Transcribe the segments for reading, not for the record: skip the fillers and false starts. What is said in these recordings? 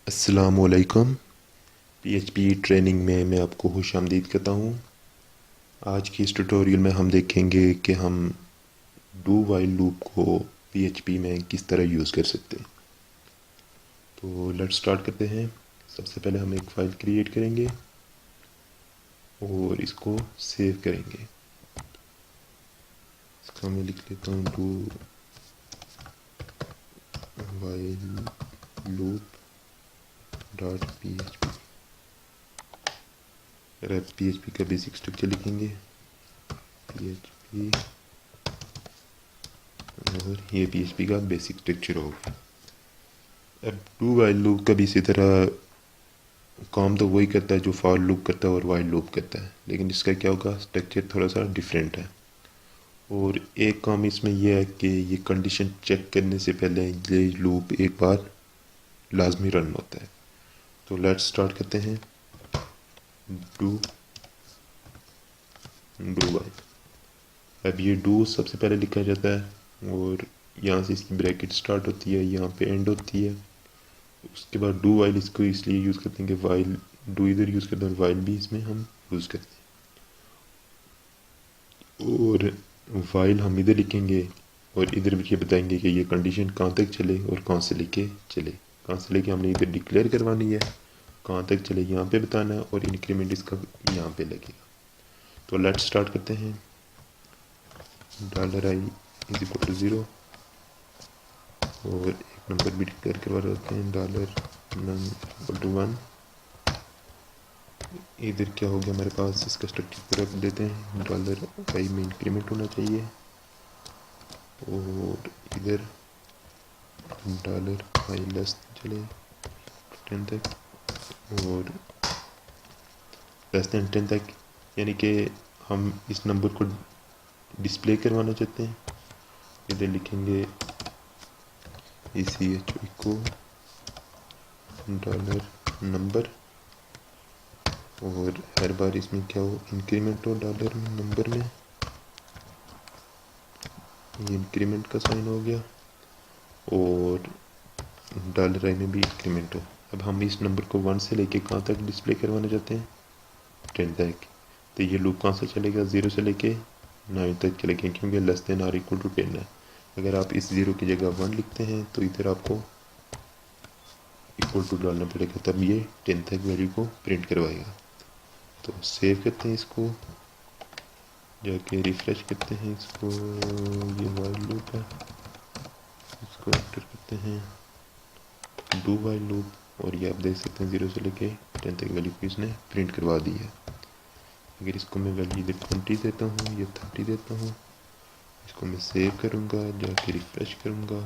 अस्सलामुअलैकुम। PHP training में मैं आपको खुशामदीद कहता हूँ। आज की इस ट्यूटोरियल में हम देखेंगे कि हम डू वाइल लूप को पीएचपी में किस तरह यूज़ कर सकते हैं। तो लेट्स स्टार्ट करते हैं। सबसे पहले हम एक फ़ाइल क्रिएट करेंगे और इसको सेव करेंगे। इसका मैं लिख लेता हूँ do while loop dot PHP. PHP का बेसिक स्ट्रक्चर लिखेंगे, पीएचपी, और ये पीएचपी का बेसिक स्ट्रक्चर होगा। अब डू वाइल लूप का भी इसी तरह काम तो वही करता है जो फॉर लूप करता है और वाइल लूप करता है, लेकिन इसका क्या होगा, स्ट्रक्चर थोड़ा सा डिफरेंट है। और एक काम इसमें यह है कि ये कंडीशन चेक करने से पहले ये लूप एक बार लाजमी रन होता है। तो लेट्स स्टार्ट करते हैं। Do while. अब ये डू सबसे पहले लिखा जाता है और यहाँ से इसकी ब्रैकेट स्टार्ट होती है, यहाँ पे एंड होती है। उसके बाद डू वाइल इसको इसलिए यूज़ करते हैं कि वाइल डू इधर यूज़ करते हैं और वाइल भी इसमें हम यूज़ करते हैं। और वाइल हम इधर लिखेंगे और इधर भी ये बताएंगे कि ये कंडीशन कहाँ तक चले और कहाँ से लेके चले। कहाँ से लेके हमने इधर डिक्लेयर करवानी है, कहाँ तक चले यहाँ पे बताना है, और इंक्रीमेंट इसका यहाँ पे लगेगा। तो लेट्स स्टार्ट करते हैं। $i इज इक्वल टू 0 और एक नंबर भी डिक्लेयर करवा देते हैं, $num इक्वल टू 1। इधर क्या हो गया हमारे पास, इसका स्ट्रक्चर पूरा कर देते हैं। $i में इंक्रीमेंट होना चाहिए और इधर $i लेस चले 10 तक और लेस दैन 10 तक, यानी कि हम इस नंबर को डिस्प्ले करवाना चाहते हैं। इधर लिखेंगे echo $नंबर और हर बार इसमें क्या हो, इंक्रीमेंट हो डॉलर नंबर में, ये इंक्रीमेंट का साइन हो गया, और $i में भी इंक्रीमेंट हो। अब हम इस नंबर को 1 से लेके कहाँ तक डिस्प्ले करवाना चाहते हैं, 10 तक। तो ये लूप कहाँ से चलेगा, 0 से लेके 9 तक चलेगा, क्योंकि less than or equal to 10 है। अगर आप इस 0 की जगह 1 लिखते हैं तो इधर आपको इक्वल टू डालना पड़ेगा, तब ये 10 तक वैल्यू को प्रिंट करवाएगा। तो सेव करते हैं इसको, जाके रिफ्रेश करते हैं इसको, ये वाइल लूप है, इसको एंटर करते हैं डू वाइल लूप, और ये आप देख सकते हैं 0 से लेके 10 तक वैल्यू को इसने प्रिंट करवा दी है। अगर इसको मैं वैल्यू इधर 20 देता हूँ या 30 देता हूँ, इसको मैं सेव करूँगा, जाके रिफ्रेश करूँगा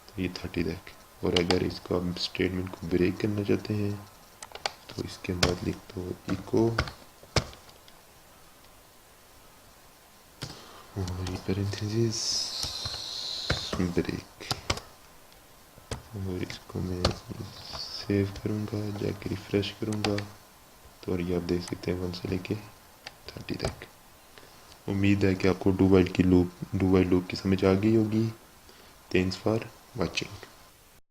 तो ये 30 तक। और अगर इसको आप स्टेटमेंट को ब्रेक करना चाहते हैं तो इसके बाद लिख दो इको और पैरेंथेसिस ब्रेक, और इसको मैं सेव करूँगा, जाके रिफ्रेश करूँगा तो और ये आप देख सकते हैं 1 से लेके 30 तक। उम्मीद है कि आपको डू वाइल लूप की समझ आ गई होगी। Thanks for watching.